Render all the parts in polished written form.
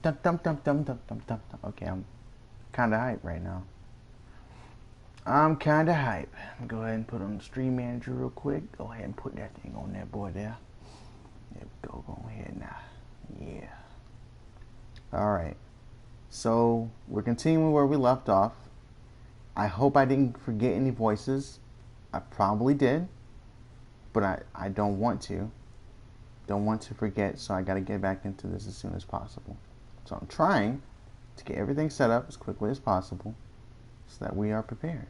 Dum, dum, dum, dum, dum, dum, dum, dum. Okay, I'm kind of hype right now. I'm kind of hype. Go ahead and put on the stream manager real quick. Go ahead and put that thing on that boy there. There we go. Go ahead now. Yeah. Alright. So, we're continuing where we left off. I hope I didn't forget any voices. I probably did. But I don't want to. Don't want to forget, so I got to get back into this as soon as possible. So I'm trying to get everything set up as quickly as possible so that we are prepared.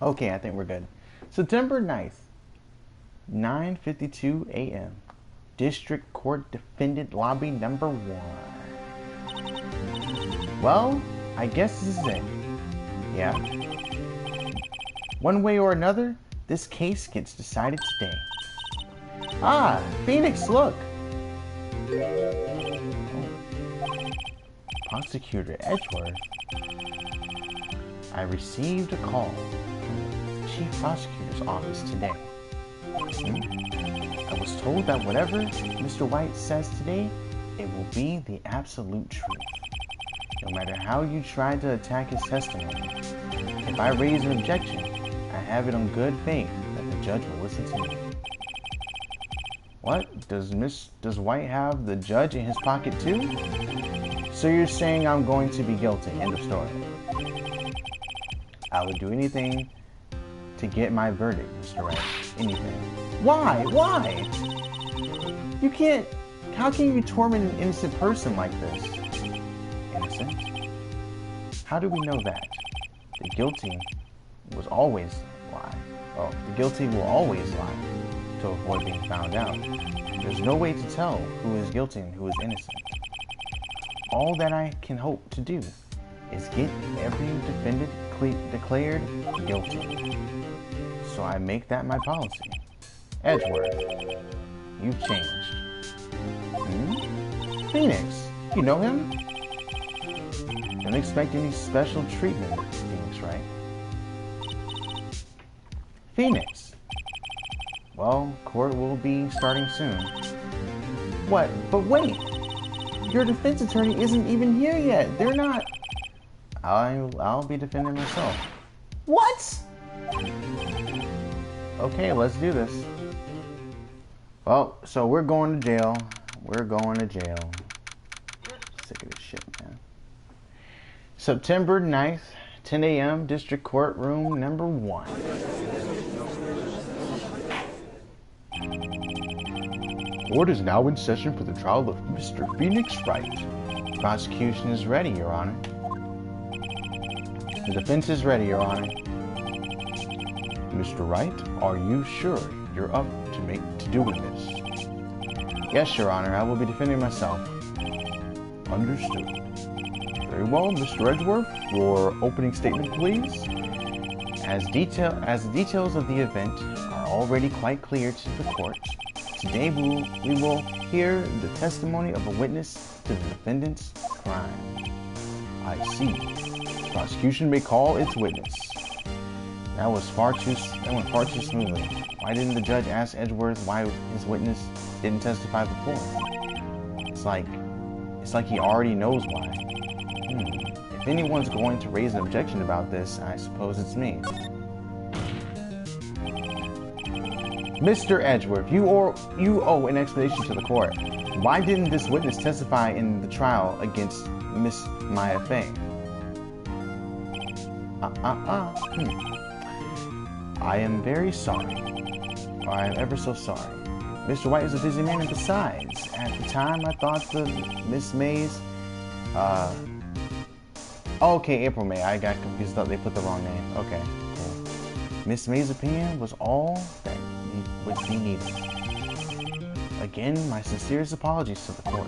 Okay, I think we're good. September 9th, 9:52 a.m. District Court Defendant Lobby number 1. Well, I guess this is it. Yeah. One way or another, this case gets decided today. Ah, Phoenix, look! Oh. Prosecutor Edgeworth. I received a call from the Chief Prosecutor's office today. I was told that whatever Mr. Wright says today, it will be the absolute truth. No matter how you try to attack his testimony, if I raise an objection, I have it on good faith that the judge will listen to me. What? Does White have the judge in his pocket too? So you're saying I'm going to be guilty. End of story. I would do anything to get my verdict, Mr. Wright. Anything. Why? Why? You can't... How can you torment an innocent person like this? Innocent? How do we know that? The guilty was always lie. Oh, the guilty will always lie to avoid being found out. There's no way to tell who is guilty and who is innocent. All that I can hope to do is get every defendant declared guilty. So I make that my policy. Edgeworth, you've changed. Phoenix, you know him? Don't expect any special treatment, Phoenix, right? Phoenix. Well, court will be starting soon. What? But wait! Your defense attorney isn't even here yet. They're not... I'll be defending myself. What? Okay, let's do this. Well, so we're going to jail. We're going to jail. Sick of this shit, man. September 9th, 10 a.m., District Court Room number 1. Court is now in session for the trial of Mr. Phoenix Wright. Prosecution is ready, Your Honor. The defense is ready, Your Honor. Mr. Wright, are you sure you're up to doing this? Yes, Your Honor. I will be defending myself. Understood. Very well, Mr. Edgeworth. Your opening statement, please. As the details of the event are already quite clear to the court, today we will hear the testimony of a witness to the defendant's crime. I see. Prosecution may call its witness. That went far too smoothly. Why didn't the judge ask Edgeworth why his witness didn't testify before? It's like he already knows why. If anyone's going to raise an objection about this, I suppose it's me. Mr. Edgeworth, you owe an explanation to the court. Why didn't this witness testify in the trial against Miss Maya Fay? I am very sorry. I am ever so sorry. Mr. White is a busy man, and besides, at the time I thought the Miss May's, okay, April May. I got confused. Thought they put the wrong name. Okay, cool. Miss May's opinion was all that would be needed. Again, my sincerest apologies to the court.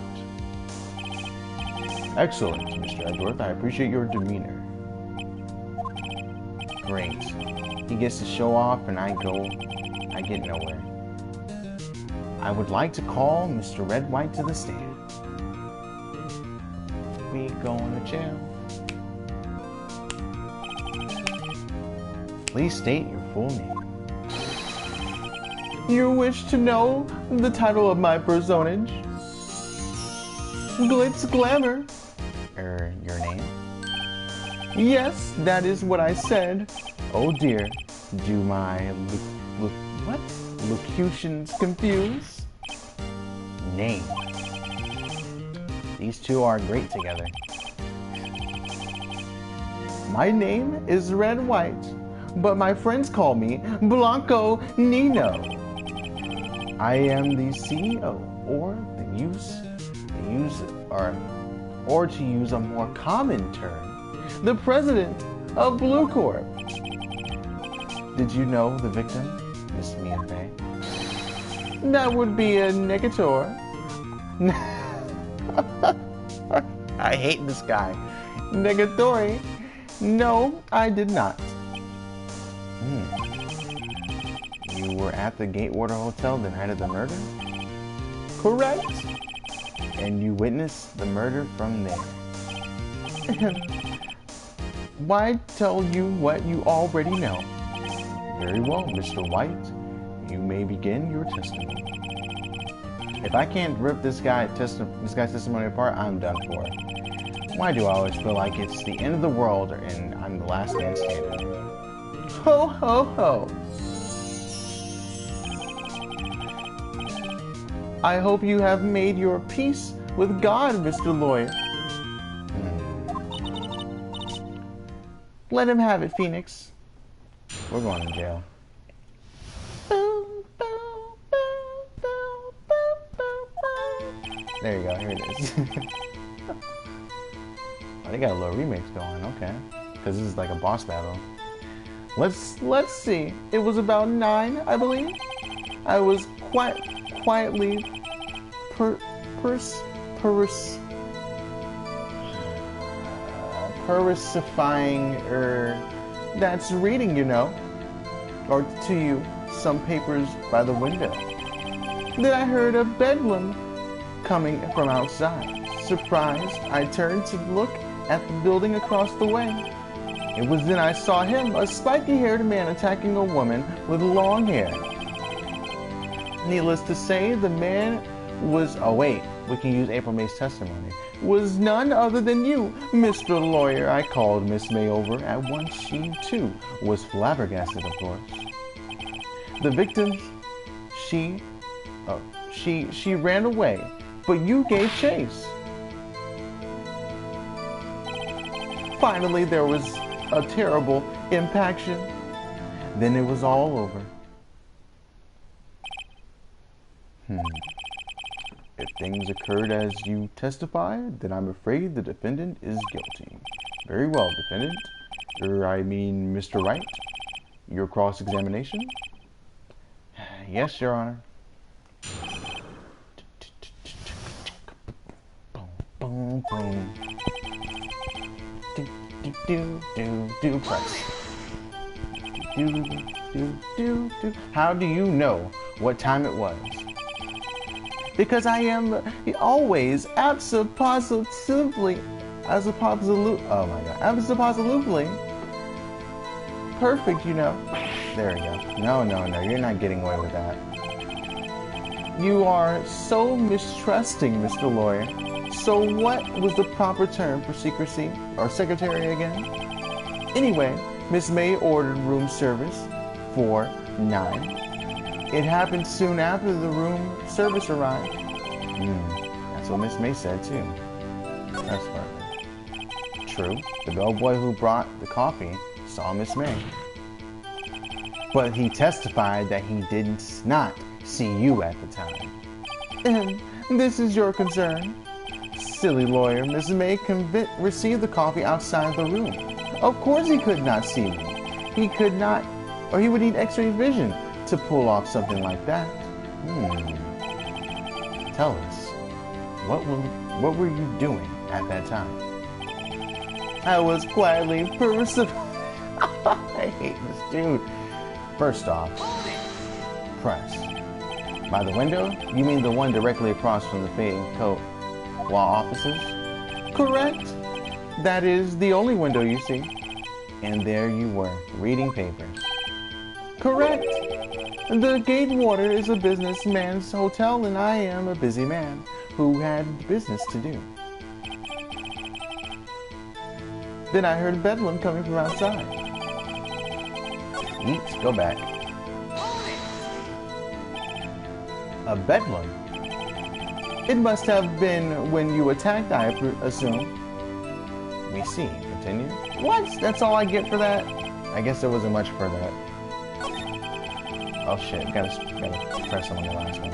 Excellent, Mr. Edgeworth. I appreciate your demeanor. Great. He gets to show off and I get nowhere. I would like to call Mr. Red White to the stand. We going to jail. Please state your full name. You wish to know the title of my personage? Glitz glamour. Your name? Yes, that is what I said. Oh dear, do my locutions confuse? Name. These two are great together. My name is Red White, but my friends call me Blanco Nino. I am the CEO, or to use a more common term, the president of Blue Corp. Did you know the victim, Miss Mia Fey? That would be a negator. I hate this guy. Negatory. No, I did not. You were at the Gatewater Hotel the night of the murder? Correct. And you witnessed the murder from there. Why tell you what you already know? Very well, Mr. White. You may begin your testimony. If I can't rip this guy's testimony apart, I'm done for. Why do I always feel like it's the end of the world and I'm the last man standing? Ho, ho, ho. I hope you have made your peace with God, Mr. Lawyer. Let him have it, Phoenix. We're going to jail. There you go, here it is. Oh, they got a little remix going, okay. Because this is like a boss battle. Let's see. It was about 9, I believe. I was quietly purifying, that's reading, you know, or to you, some papers by the window. Then I heard a bedlam coming from outside. Surprised, I turned to look at the building across the way. It was then I saw him, a spiky-haired man attacking a woman with long hair. Needless to say, the man was, oh wait, we can use April May's testimony, was none other than you, Mr. Lawyer. I called Miss May over. At once she, too, was flabbergasted, of course. The victim, she ran away, but you gave chase. Finally, there was a terrible impaction. Then it was all over. If things occurred as you testified, then I'm afraid the defendant is guilty. Very well, defendant. I mean, Mr. Wright. Your cross-examination? Yes, Your Honor. Boom, boom. Do, press. Do. How do you know what time it was? Because I am always absolutely perfect, you know. There we go. No, you're not getting away with that. You are so mistrusting, Mr. Lawyer. So what was the proper term for secrecy or secretary again? Anyway, Miss May ordered room service for 9. It happened soon after the room service arrived. That's what Miss May said too. That's perfect. True, the bellboy who brought the coffee saw Miss May. But he testified that he did not see you at the time. And this is your concern? Silly lawyer, Miss May received the coffee outside the room. Of course he could not see me. He could not, or he would need X-ray vision to pull off something like that. Tell us, what were you doing at that time? I was quietly I hate this dude. First off, press. By the window, you mean the one directly across from the fading coat law offices? Correct. That is the only window you see. And there you were, reading papers. Correct. The Gatewater is a businessman's hotel, and I am a busy man who had business to do. Then I heard Bedlam coming from outside. Eat, go back. A Bedlam? It must have been when you attacked, I assume. We see. Continue. What? That's all I get for that? I guess there wasn't much for that. Oh shit, gotta press on the last one.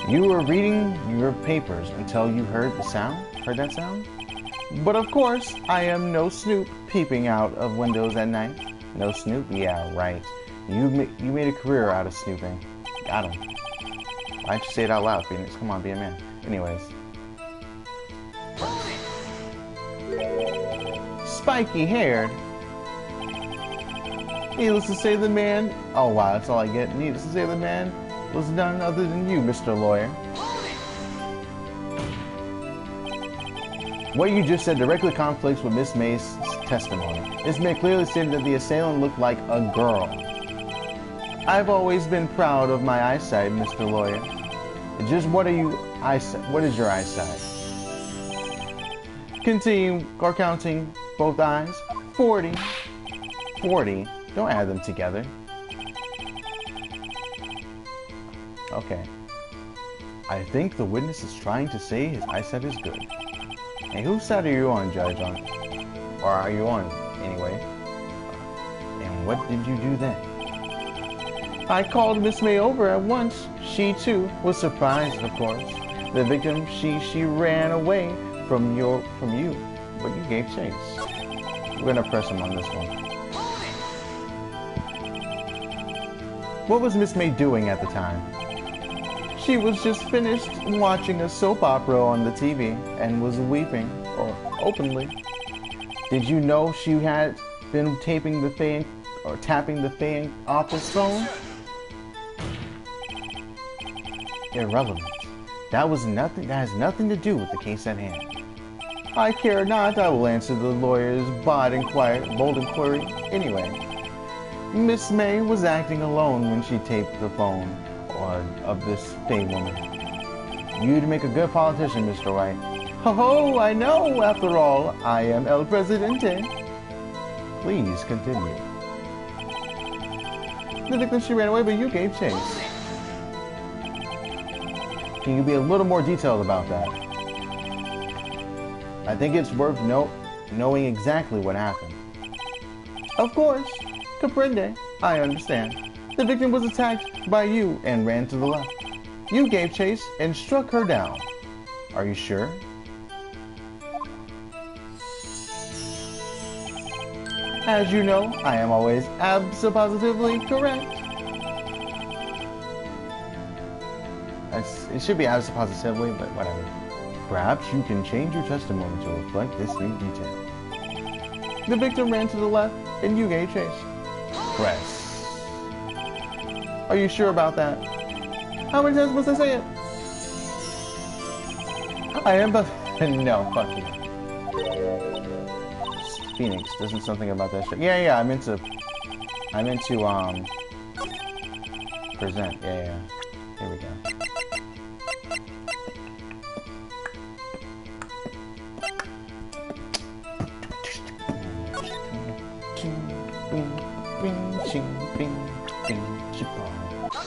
You were reading your papers until you heard the sound? Heard that sound? But of course, I am no snoop peeping out of windows at night. No snoop? Yeah, right. You made a career out of snooping. Got him. Why'd you say it out loud, Phoenix? Come on, be a man. Anyways. Spiky haired. Needless to say, the man... Oh, wow, that's all I get. Needless to say, the man was none other than you, Mr. Lawyer. What you just said directly conflicts with Miss May's testimony. Miss May clearly stated that the assailant looked like a girl. I've always been proud of my eyesight, Mr. Lawyer. Just what is your eyesight? Continue or counting both eyes. 40. 40. Don't add them together. Okay. I think the witness is trying to say his eyesight is good. Hey, whose side are you on, Judge? Or are you on, anyway? And what did you do then? I called Miss May over at once. She, too, was surprised, of course. The victim, she ran away from you, but you gave chase. We're gonna press him on this one. What was Miss May doing at the time? She was just finished watching a soap opera on the TV and was weeping, or openly. Did you know she had been tapping the Faye office phone? Irrelevant. That has nothing to do with the case at hand. I care not. I will answer the lawyer's bold inquiry anyway. Miss May was acting alone when she taped the phone of this Faye woman. You'd make a good politician, Mr. Wright. Oh, I know. After all, I am El Presidente. Please continue. The victim, she ran away, but you gave chase. Can you be a little more detailed about that? I think it's worth knowing exactly what happened. Of course. Comprende. I understand. The victim was attacked by you and ran to the left. You gave chase and struck her down. Are you sure? As you know, I am always absolutely correct. It should be absolutely, but whatever. Perhaps you can change your testimony to reflect this new detail. The victim ran to the left and you gave chase. Press. Are you sure about that? How many times must I say it? I am, but no, fuck you. Phoenix, doesn't something about that shit. Yeah, I meant to present. Yeah. Here we go.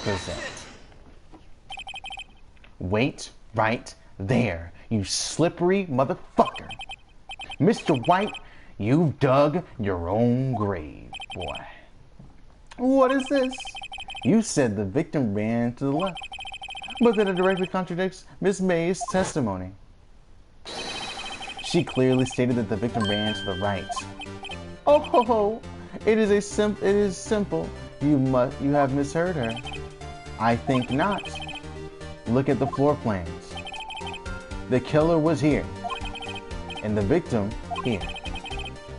Present. Wait right there, you slippery motherfucker. Mr. White, you've dug your own grave, boy. What is this? You said the victim ran to the left, but that it directly contradicts Miss May's testimony. She clearly stated that the victim ran to the right. Oh ho ho! It is simple. You have misheard her. I think not. Look at the floor plans. The killer was here, and the victim here.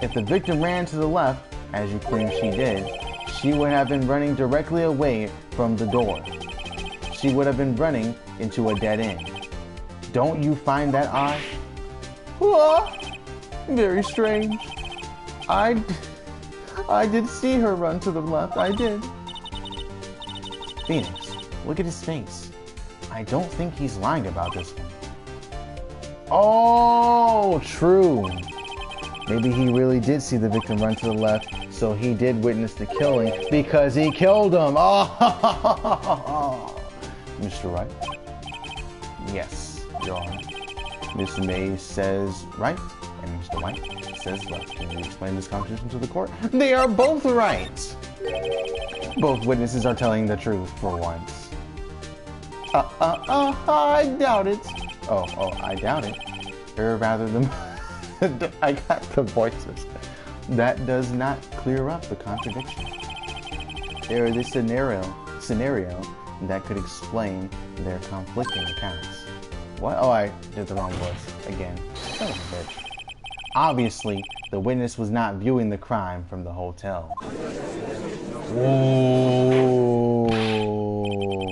If the victim ran to the left, as you claim she did, she would have been running directly away from the door. She would have been running into a dead end. Don't you find that odd? Whoa! Very strange. I did see her run to the left. I did. Phoenix, look at his face. I don't think he's lying about this one. Oh, true. Maybe he really did see the victim run to the left, so he did witness the killing because he killed him. Oh, Mr. Wright? Yes, Your Honor. Miss May says right, and Mr. White says left. Can you explain this contradiction to the court? They are both right. Both witnesses are telling the truth for once. I doubt it. Oh, I doubt it. Or rather, I got the voices. That does not clear up the contradiction. There is a scenario that could explain their conflicting accounts. What? Oh, I did the wrong voice again. Son of a bitch. Obviously, the witness was not viewing the crime from the hotel. Whoa,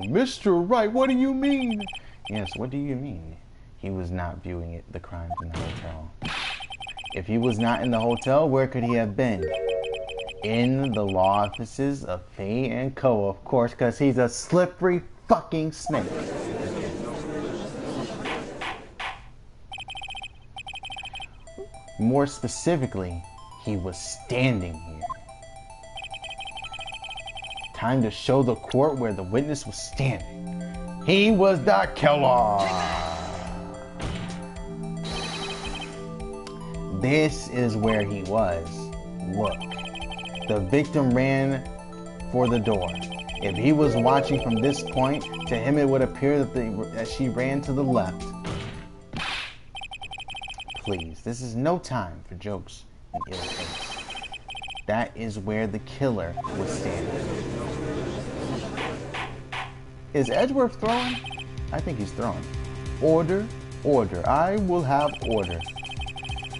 Mr. Wright, what do you mean? Yes, what do you mean? He was not viewing the crime from the hotel. If he was not in the hotel, where could he have been? In the law offices of Faye and Co., of course, because he's a slippery fucking snake. More specifically, he was standing here. Time to show the court where the witness was standing. He was the killer. This is where he was. Look, the victim ran for the door. If he was watching from this point, to him it would appear that she ran to the left. Please, this is no time for jokes and ill taste. That is where the killer was standing. Is Edgeworth throwing? I think he's throwing. Order, order. I will have order.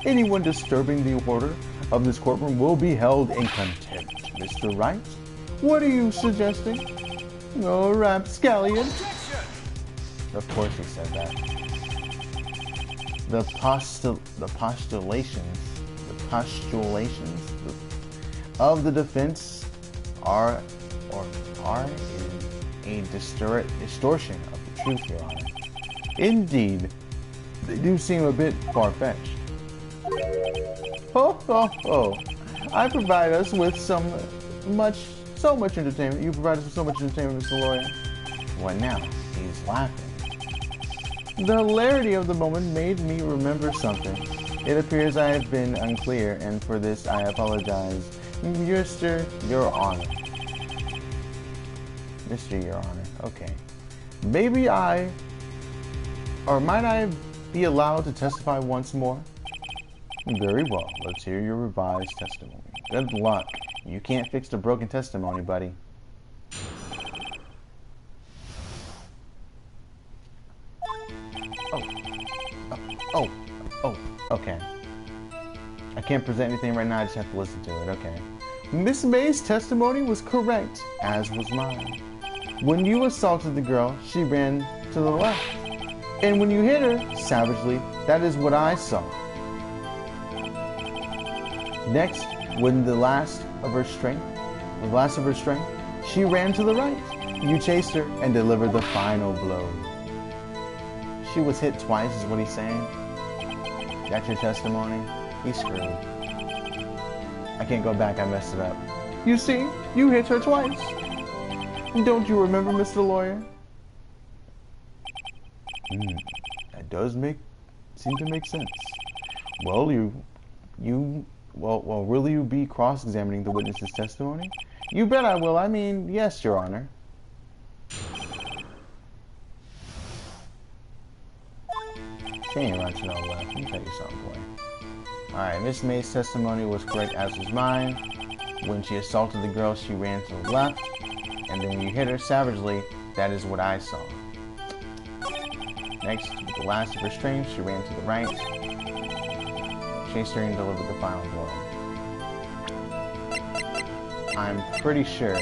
Anyone disturbing the order of this courtroom will be held in contempt. Mr. Wright, what are you suggesting? Oh, rapscallion. Of course he said that. The postulations of the defense are a distortion of the truth, Your Honor. Indeed, they do seem a bit far-fetched. Oh, I provide us with so much entertainment. You provide us with so much entertainment, Mr. Lawyer. What now? He's laughing. The hilarity of the moment made me remember something. It appears I have been unclear, and for this I apologize. Mr. Your Honor. Mr. Your Honor, okay. Maybe might I be allowed to testify once more? Very well, let's hear your revised testimony. Good luck. You can't fix the broken testimony, buddy. Oh, okay. I can't present anything right now, I just have to listen to it, okay. Miss May's testimony was correct, as was mine. When you assaulted the girl, she ran to the left. And when you hit her savagely, that is what I saw. Next, when the last of her strength, she ran to the right. You chased her and delivered the final blow. She was hit twice, is what he's saying. That's your testimony? He's screwed. I can't go back, I messed it up. You see, you hit her twice. Don't you remember, Mr. Lawyer? That does seem to make sense. Well, will you be cross-examining the witness's testimony? You bet I will. I mean, yes, Your Honor. She ain't run to no left. Let me tell you something, boy. Alright, Miss May's testimony was correct, as was mine. When she assaulted the girl, she ran to the left. And then when you hit her savagely, that is what I saw. Next, with the last of her strength, she ran to the right. Chased her and delivered the final blow. I'm pretty sure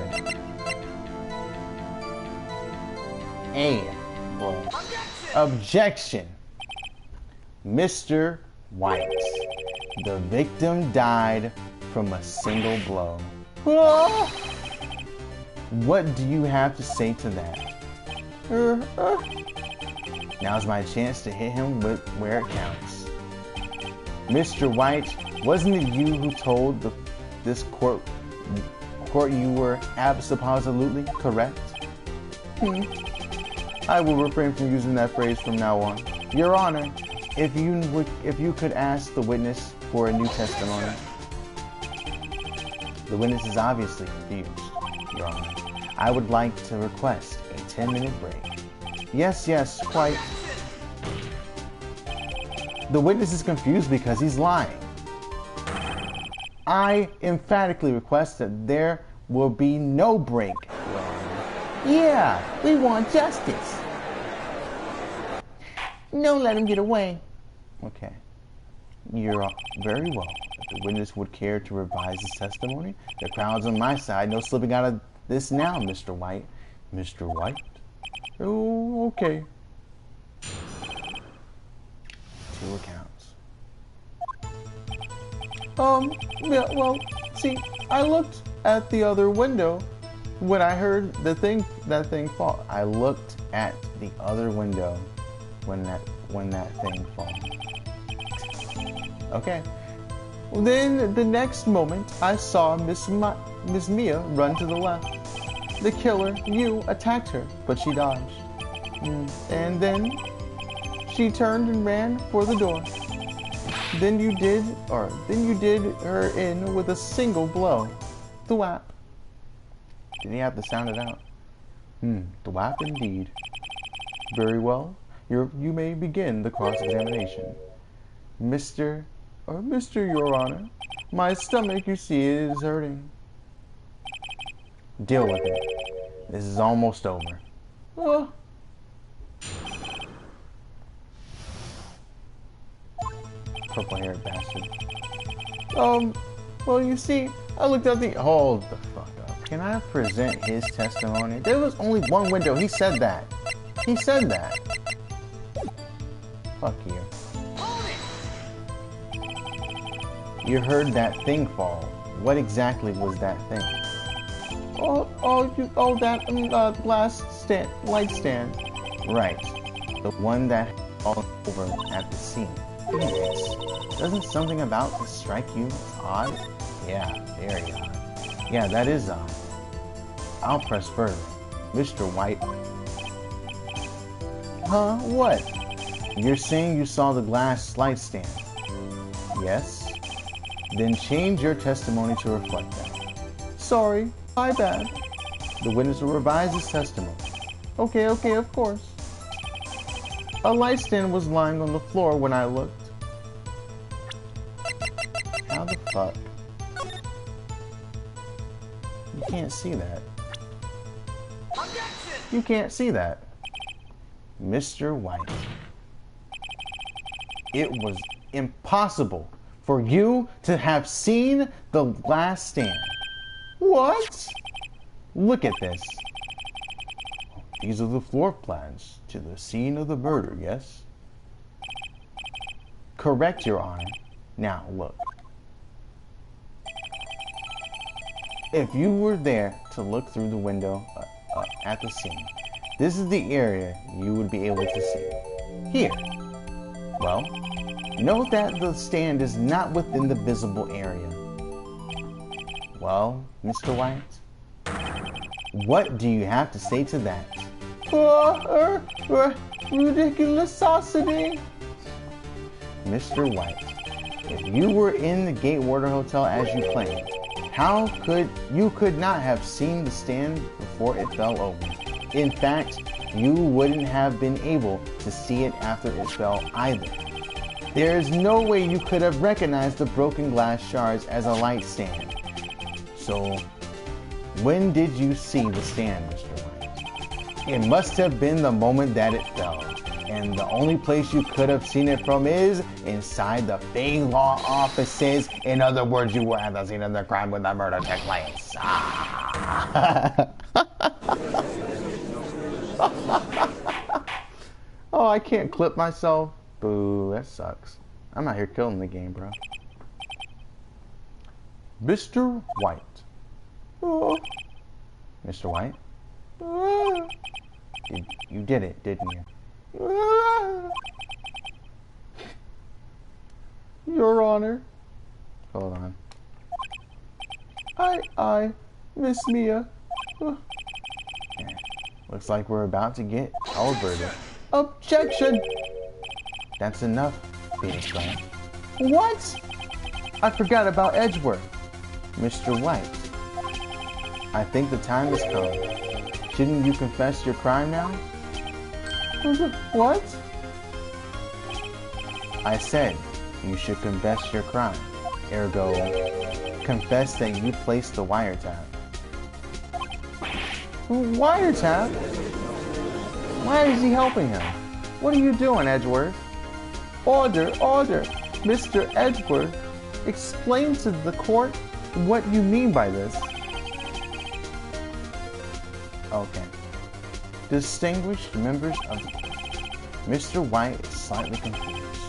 Objection! Mr. White. The victim died from a single blow. Ah! What do you have to say to that? Now's my chance to hit him with where it counts. Mr. White, wasn't it you who told this court you were absolutely correct? I will refrain from using that phrase from now on. Your Honor, if you could ask the witness for a new testimony. The witness is obviously confused, Your Honor. I would like to request a 10-minute break. Yes, quite. The witness is confused because he's lying. I emphatically request that there will be no break. Yeah, we want justice. No, let him get away. Okay. You're very well. If the witness would care to revise his testimony, the crowd's on my side. No slipping out of this now, Mr. White. Mr. White? Oh, okay. 2 accounts. Yeah, well, see, I looked at the other window when I heard that thing fall. I looked at the other window when that thing fall. Okay. Well, then the next moment, I saw Miss Mia run to the left. The killer, you, attacked her, but she dodged. And then she turned and ran for the door. Then you did her in with a single blow. Thwap. Did he have to sound it out? Thwap indeed. Very well. You may begin the cross-examination. Mr. Your Honor, my stomach, you see, is hurting. Deal with it. This is almost over. Oh. Purple-haired bastard. Well, you see, I looked at the... Hold the fuck up. Can I present his testimony? There was only one window. He said that. He said that. Fuck you. You heard that thing fall. What exactly was that thing? That glass light stand. Right. The one that fell over at the scene. Yes. Doesn't something about this strike you as odd? Yeah, very odd. Yeah, that is odd. I'll press further. Mr. White. Huh? What? You're saying you saw the glass light stand? Yes. Then change your testimony to reflect that. Sorry, my bad. The witness will revise his testimony. Okay, of course. A light stand was lying on the floor when I looked. How the fuck? You can't see that. You can't see that. Mr. White. It was impossible for you to have seen the glass stand. What? Look at this. These are the floor plans to the scene of the murder, yes? Correct, Your Honor. Now, look. If you were there to look through the window at the scene, this is the area you would be able to see. Here. Well, note that the stand is not within the visible area. Well, Mr. White, what do you have to say to that? Ridiculosity. Mr. White, if you were in the Gatewater Hotel as you claimed, how could you not have seen the stand before it fell over? In fact, you wouldn't have been able to see it after it fell either. There is no way you could have recognized the broken glass shards as a light stand. So, when did you see the stand, Mr. Wright? It must have been the moment that it fell. And the only place you could have seen it from is inside the big law offices. In other words, you were at the scene of the crime when the murder took place. Oh, I can't clip myself. Boo, that sucks. I'm out here killing the game, bro. Mr. White. Oh. Mr. White? Oh. You did it, didn't you? Oh. Your Honor. Hold on. I, Miss Mia. Oh. Yeah. Looks like we're about to get our verdict. Objection! That's enough, Phoenix Wright. What? I forgot about Edgeworth. Mr. White, I think the time has come. Shouldn't you confess your crime now? What? I said you should confess your crime. Ergo, confess that you placed the wiretap. Wiretap? Why is he helping him? What are you doing, Edgeworth? Order! Mr. Edgeworth, explain to the court what you mean by this. Okay. Distinguished members of the court, Mr. White is slightly confused.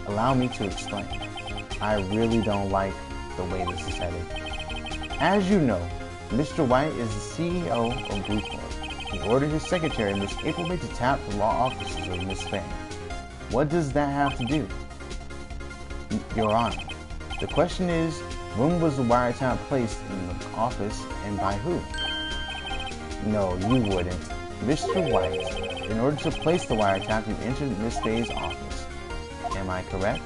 Allow me to explain. I really don't like the way this is headed. As you know, Mr. White is the CEO of Blue Corp. He ordered his secretary, Miss April May, to tap the law offices of Miss Faye. What does that have to do? Your Honor, the question is, when was the wiretap placed in the office and by who? No, you wouldn't. Mr. White, in order to place the wiretap, you entered Miss Faye's office. Am I correct?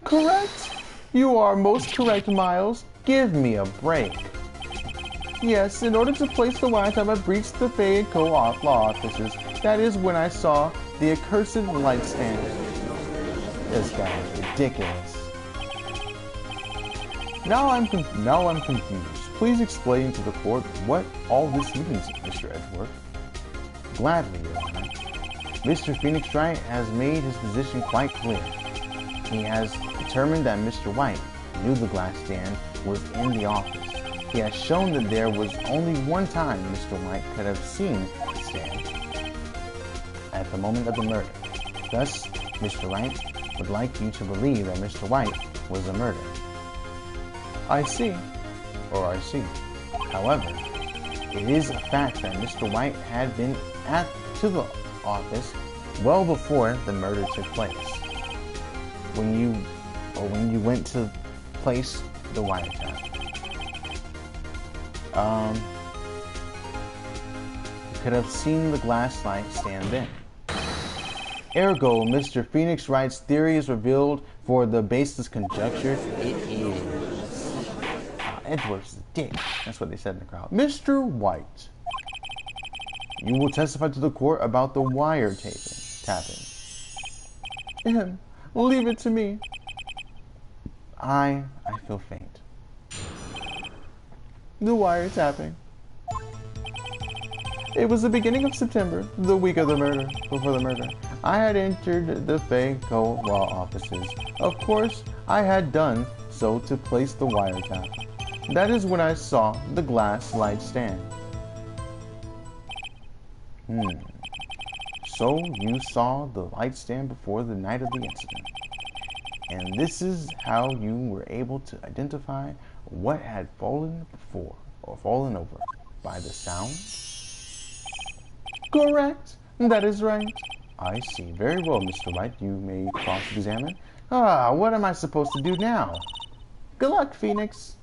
Correct? You are most correct, Miles. Give me a break. Yes, in order to place the wiretap, I breached the Faye & Co. law offices. That is when I saw the accursed light stand. This guy is ridiculous. Now I'm confused. Please explain to the court what all this means, Mr. Edgeworth. Gladly, Your Honor. Mr. Phoenix Wright has made his position quite clear. He has determined that Mr. White knew the glass stand was in the office. He has shown that there was only one time Mr. White could have seen the stand, at the moment of the murder. Thus, Mr. Wright would like you to believe that Mr. White was the murderer. I see. However, it is a fact that Mr. White had been to the office well before the murder took place. When you went to place the wiretap. You could have seen the glass light stand then. Ergo, Mr. Phoenix Wright's theory is revealed for the baseless conjecture it is. Edgeworth's a dick. That's what they said in the crowd. Mr. White, you will testify to the court about the tapping. Leave it to me. I feel faint. The wiretapping. It was the beginning of September, the week of the murder, before the murder. I had entered the Faye Co. law offices. Of course, I had done so to place the wiretap. That is when I saw the glass light stand. So you saw the light stand before the night of the incident. And this is how you were able to identify what had fallen before, or fallen over, by the sound? Correct. That is right. I see. Very well, Mr. Wright. You may cross-examine. What am I supposed to do now? Good luck, Phoenix.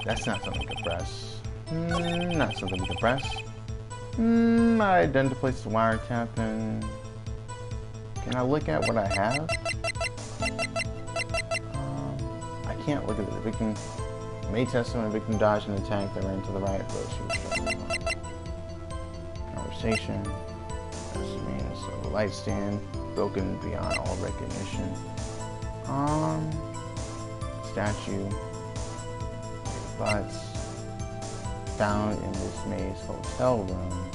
That's not something to press. Not something we can press. I done to place the wiretap and... Can I look at what I have? I can't look at it. The victim may test when a victim dodged an attack that ran to the right, but she was conversation. So light stand broken beyond all recognition. Statue. Butts. Found in Miss May's hotel room.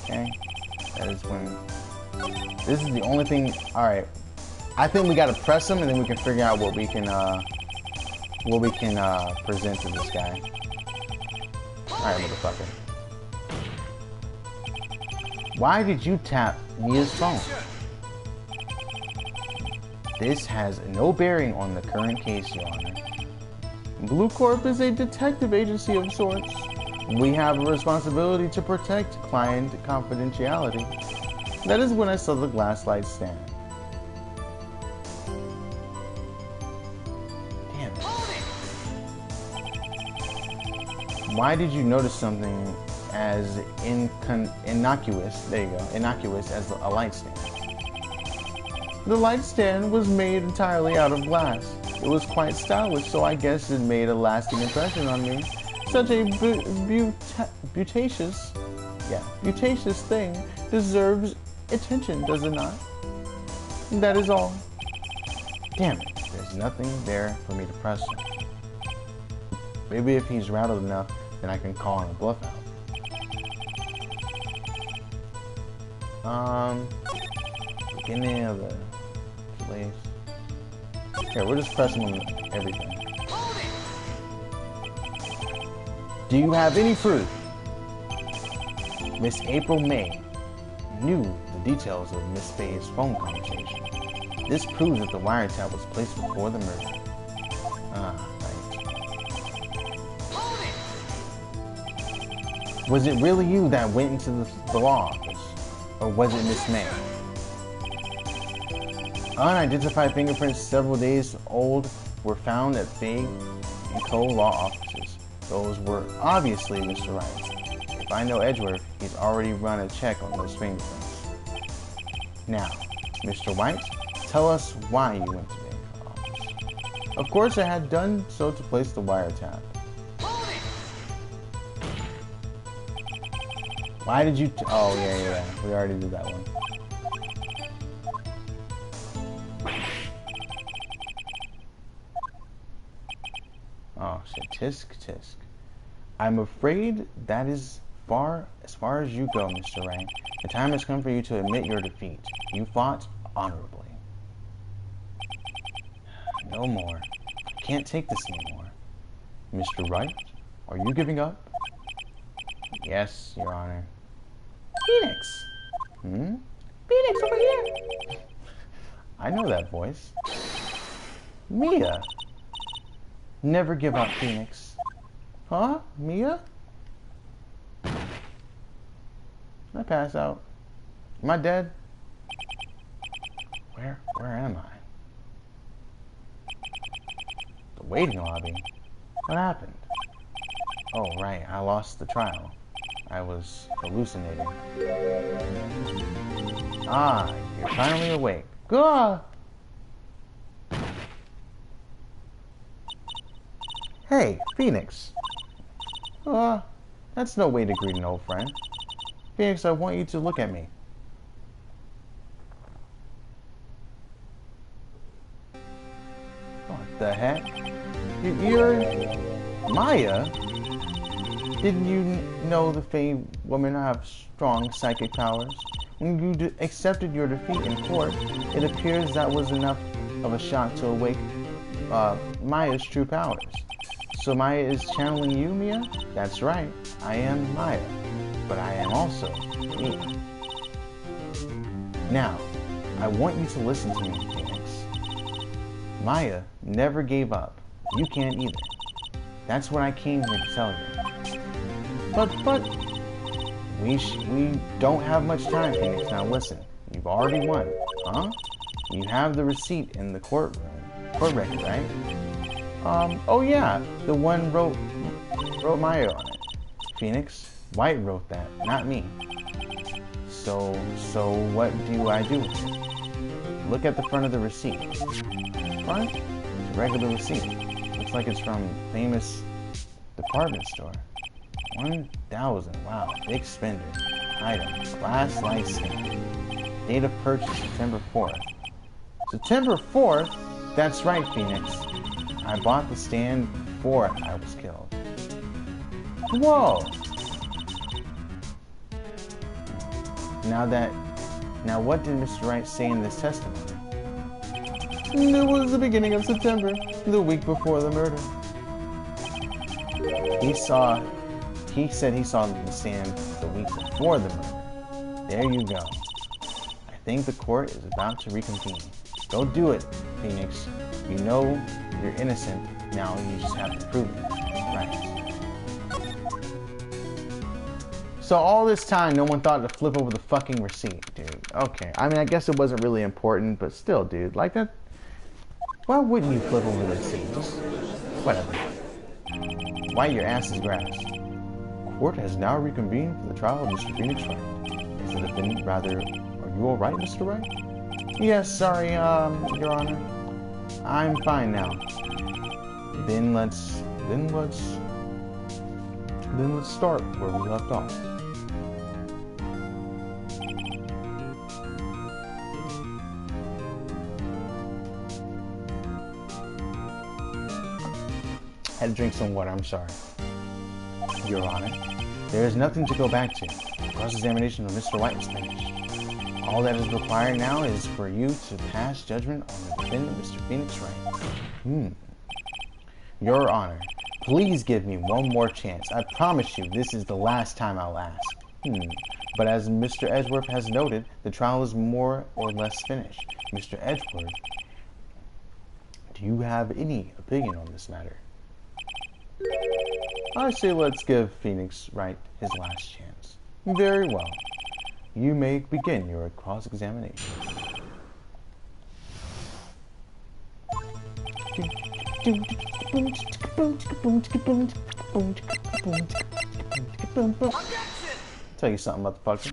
Okay. That is when... This is the only thing... Alright. I think we gotta press them, and then we can figure out what we can present to this guy. Alright, motherfucker. Why did you tap Mia's phone? This has no bearing on the current case, Your Honor. Blue Corp is a detective agency of sorts. We have a responsibility to protect client confidentiality. That is when I saw the glass light stand. Damn it. Why did you notice something as innocuous, there you go, innocuous as a light stand? The light stand was made entirely out of glass. It was quite stylish, so I guess it made a lasting impression on me. Such a beautacious thing deserves attention, does it not? That is all. Damn it, there's nothing there for me to press him. Maybe if he's rattled enough, then I can call him a bluff out. Beginning of the place. Here, we're just pressing on everything. Do you have any proof? Miss April May knew the details of Miss Faye's phone conversation. This proves that the wiretap was placed before the murder. Ah, right. Was it really you that went into the law office? Or was it Miss May? Unidentified fingerprints several days old were found at Faye and Co. law offices. Those were obviously Mr. Wright's. If I know Edgeworth, he's already run a check on those fingerprints. Now, Mr. Wright, tell us why you went to the office. Of course, I had done so to place the wiretap. Why did you... oh, yeah. We already did that one. Oh, shit. Tisk. I'm afraid that is as far as you go, Mr. Wright. The time has come for you to admit your defeat. You fought honorably. No more. I can't take this anymore. Mr. Wright, are you giving up? Yes, Your Honor. Phoenix! Phoenix, over here! I know that voice. Mia! Never give up, Phoenix. Huh? Mia? Did I pass out? Am I dead? Where am I? The waiting lobby? What happened? Oh, right, I lost the trial. I was hallucinating. Ah, you're finally awake. Gah! Hey, Phoenix. That's no way to greet an old friend. Phoenix, I want you to look at me. What the heck? You're... Maya? Didn't you know the Fae women have strong psychic powers? When you accepted your defeat in court, it appears that was enough of a shock to awake Maya's true powers. So Maya is channeling you, Mia? That's right. I am Maya. But I am also Mia. Now, I want you to listen to me, Phoenix. Maya never gave up. You can't either. That's what I came here to tell you. But, we don't have much time, Phoenix. Now listen, you've already won, huh? You have the receipt in the court record, right? Oh yeah, the one wrote Maya on it. Phoenix, Wright wrote that, not me. So what do I do with it? Look at the front of the receipt. Front? It's a regular receipt. Looks like it's from famous department store. 1,000, wow, big spender. Item, glass light stand. Date of purchase, September 4th. September 4th? That's right, Phoenix. I bought the stand before I was killed. Whoa! Now what did Mr. Wright say in this testimony? It was the beginning of September, the week before the murder. He said he saw the stand the week before the murder. There you go. I think the court is about to reconvene. Go do it, Phoenix. You know you're innocent. Now you just have to prove it. Right. So all this time, no one thought to flip over the fucking receipt, dude. Okay. I mean, I guess it wasn't really important, but still, dude. Like that. Why wouldn't you flip over the receipt? Just whatever. Why your ass is grass. Court has now reconvened for the trial of Mr. Phoenix Wright. Is the defendant rather... Are you alright, Mr. Wright? Yes, sorry, Your Honor. I'm fine now. Then let's start where we left off. Had to drink some water, I'm sorry. Your Honor, there is nothing to go back to. Cross-examination of Mr. Wright is finished. All that is required now is for you to pass judgment on the defendant, Mr. Phoenix Wright. Your Honor, please give me one more chance. I promise you this is the last time I'll ask. But as Mr. Edgeworth has noted, the trial is more or less finished. Mr. Edgeworth, do you have any opinion on this matter? I say let's give Phoenix Wright his last chance. Very well. You may begin your cross-examination. Tell you something, motherfucker.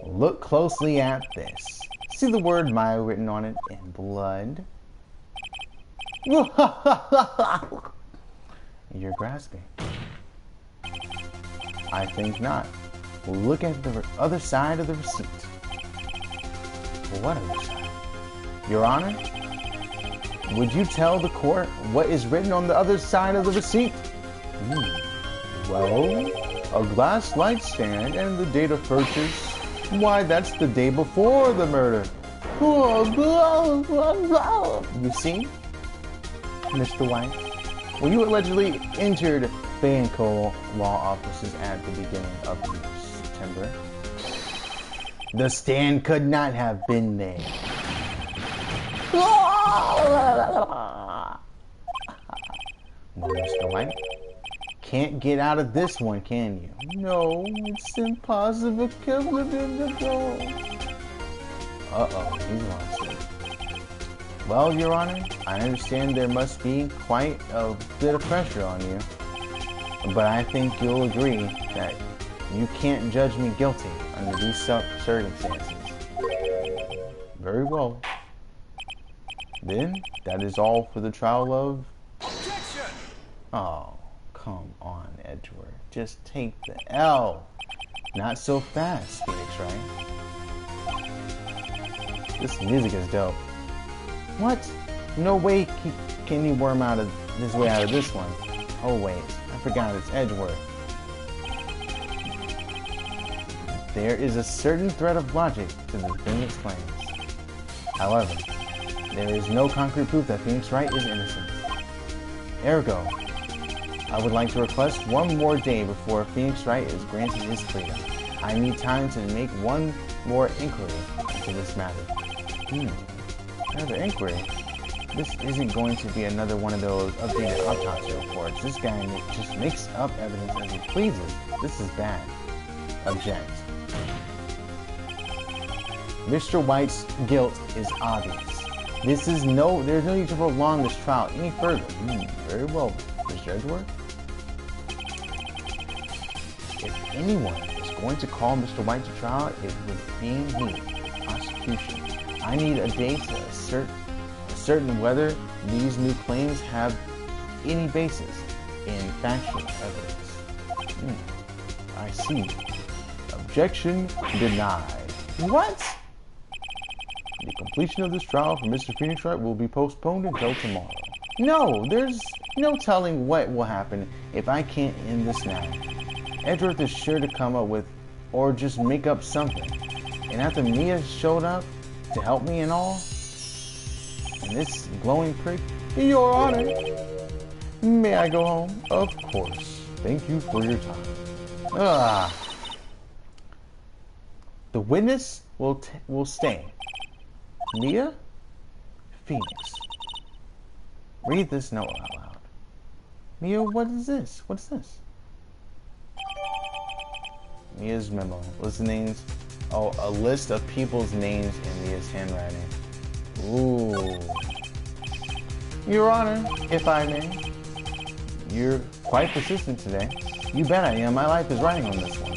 Look closely at this. See the word Maya written on it in blood? You're grasping. I think not. Look at the other side of the receipt. What other side? Your Honor, would you tell the court what is written on the other side of the receipt? Well, a glass light stand and the date of purchase. Why, that's the day before the murder. You see, Mr. White? When you allegedly entered Banco law offices at the beginning of September, the stand could not have been there. Well, Mr. White, can't get out of this one, can you? No, it's impossible. Uh-oh, he's lost it. Well, Your Honor, I understand there must be quite a bit of pressure on you, but I think you'll agree that you can't judge me guilty under these circumstances. Very well. Then, that is all for the trial of... Objection! Oh, come on, Edgeworth. Just take the L. Not so fast, Phoenix, right? This music is dope. What? No way can he worm out of his way out of this one. Oh wait, I forgot it's Edgeworth. There is a certain thread of logic to the defendant's claims. However, there is no concrete proof that Phoenix Wright is innocent. Ergo, I would like to request one more day before Phoenix Wright is granted his freedom. I need time to make one more inquiry into this matter. Another inquiry? This isn't going to be another one of those updated autopsy reports. This guy just makes up evidence as he pleases. This is bad. Object. Mr. White's guilt is obvious. There's no need to prolong this trial any further. Very well, Mr. Edgeworth. If anyone is going to call Mr. White to trial, it would be me, prosecution. I need a day to ascertain whether these new claims have any basis in factual evidence. I see. Objection denied. What? The completion of this trial for Mr. Phoenix Wright will be postponed until tomorrow. No, there's no telling what will happen if I can't end this now. Edgeworth is sure to come up with, or just make up something. And after Mia showed up to help me and all, And this glowing prick? Your Honor. May I go home? Of course. Thank you for your time. The witness will stay. Mia? Phoenix. Read this note out loud. Mia, what is this? What's this? Mia's memo. List of names. Oh, a list of people's names in Mia's handwriting. Ooh. Your Honor, if I may. You're quite persistent today. You bet I am. My life is riding on this one.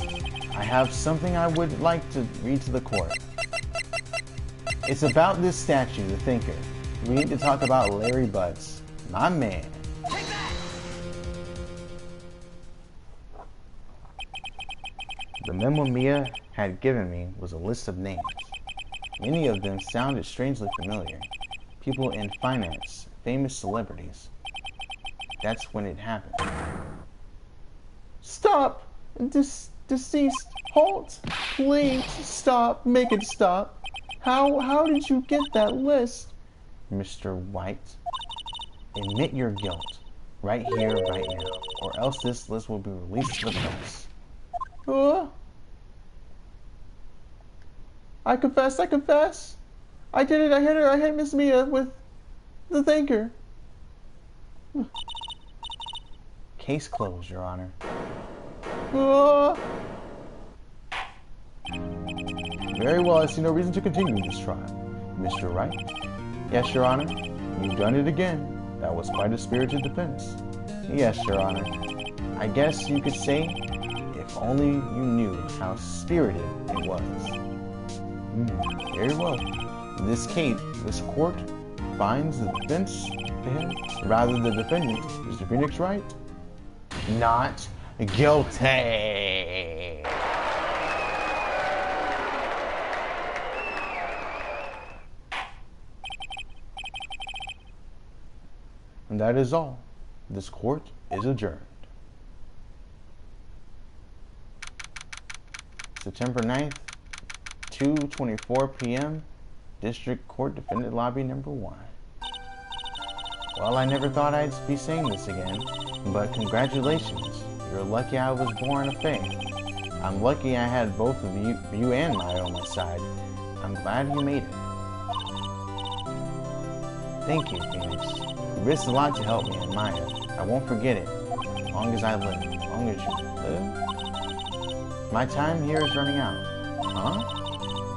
I have something I would like to read to the court. It's about this statue, the thinker. We need to talk about Larry Butts. My man. Take that! The memo Mia had given me was a list of names. Many of them sounded strangely familiar. People in finance, famous celebrities. That's when it happened. Stop! Deceased. Halt! Please stop. Make it stop. How did you get that list? Mr. White, admit your guilt. Right here, right now. Or else this list will be released to the press. I confess. I did it. I hit her. I hit Miss Mia with the thinker. Case closed, Your Honor. Very well, I see no reason to continue this trial. Mr. Wright? Yes, Your Honor. You've done it again. That was quite a spirited defense. Yes, Your Honor. I guess you could say, if only you knew how spirited it was. Very well. In this case, this court finds the defense to him, rather the defendant, Mr. Phoenix Wright, not guilty. And that is all. This court is adjourned. September 9th, 2:24 p.m. District Court Defendant Lobby number 1. Well, I never thought I'd be saying this again, but congratulations. You're lucky I was born a Fae. I'm lucky I had both of you and Maya on my side. I'm glad you made it. Thank you, Phoenix. You risked a lot to help me and Maya. I won't forget it. As long as I live. As long as you live? My time here is running out. Huh?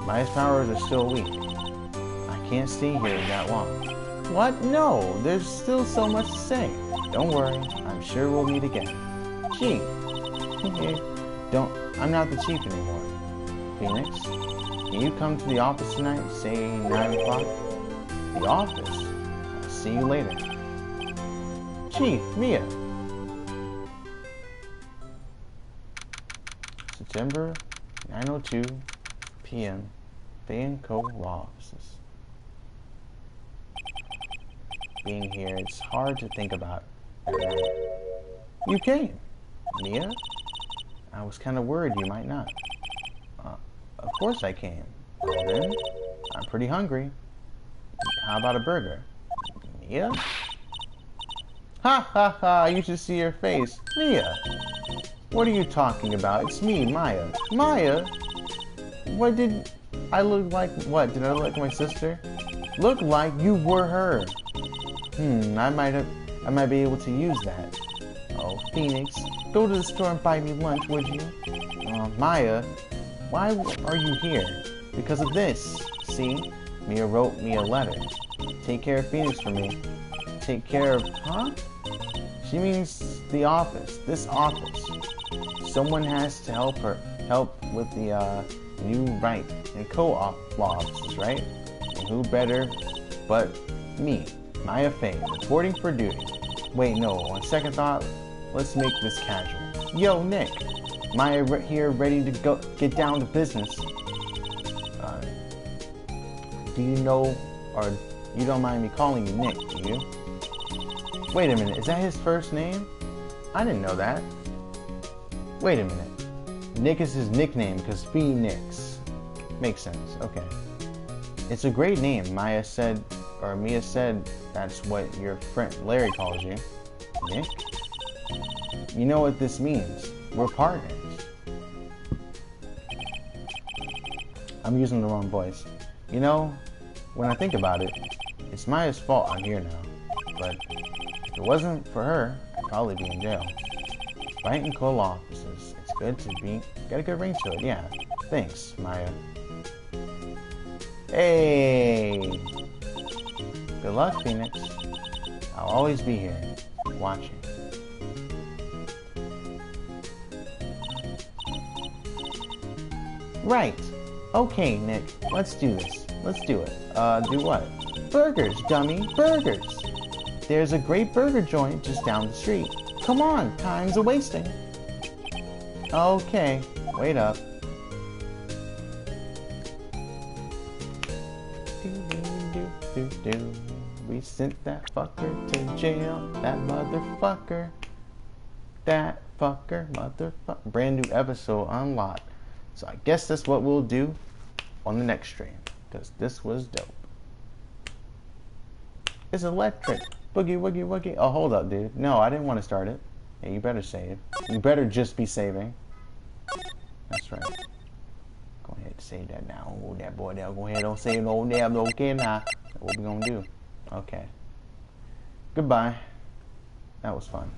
Maya's powers are still weak. I can't stay here that long. What? No, there's still so much to say. Don't worry, I'm sure we'll meet again. Chief. I'm not the chief anymore. Phoenix, can you come to the office tonight, say 9 o'clock? The office? I'll see you later. Chief, Mia. September 9:02 p.m. Fae & Co. Law Offices. Being here, it's hard to think about. You came, Mia? I was kind of worried you might not. Of course I came. Well then, I'm pretty hungry. How about a burger? Mia? Ha ha ha, you should see your face. Mia! What are you talking about? It's me, Maya. Maya? What did I look like? What? Did I look like my sister? Look like you were her. I might be able to use that. Oh, Phoenix, go to the store and buy me lunch, would you? Maya, why are you here? Because of this. See? Mia wrote me a letter. Take care of Phoenix for me. Take care of, huh? She means the office. This office. Someone has to help with the new Wright and Co-op law offices, right? And who better but me, Maya Faye, reporting for duty. Wait, no, on second thought, let's make this casual. Yo, Nick, Maya here ready to go get down to business. Do you know, or you don't mind me calling you Nick, do you? Wait a minute, is that his first name? I didn't know that. Wait a minute. Nick is his nickname because Phoenix. Makes sense, okay. It's a great name, Maya said Or Mia said that's what your friend Larry calls you. Nick? You know what this means. We're partners. I'm using the wrong voice. You know, when I think about it, it's Maya's fault I'm here now. But if it wasn't for her, I'd probably be in jail. Wright and Cole offices. It's good to be... Got a good ring to it, yeah. Thanks, Maya. Hey! Good luck, Phoenix. I'll always be here, watching. Right. Okay, Nick. Let's do this. Let's do it. Do what? Burgers, dummy. Burgers! There's a great burger joint just down the street. Come on, time's a-wasting. Okay, wait up. We sent that fucker to jail. That motherfucker. That fucker, motherfucker. Brand new episode unlocked. So I guess that's what we'll do on the next stream. Because this was dope. It's electric. Boogie, woogie, woogie. Oh, hold up, dude. No, I didn't want to start it. Hey, you better save. You better just be saving. That's right. Go ahead and save that now. Oh, that boy there. Go ahead, don't save no damn no okay now. What we gonna do? Okay. Goodbye. That was fun.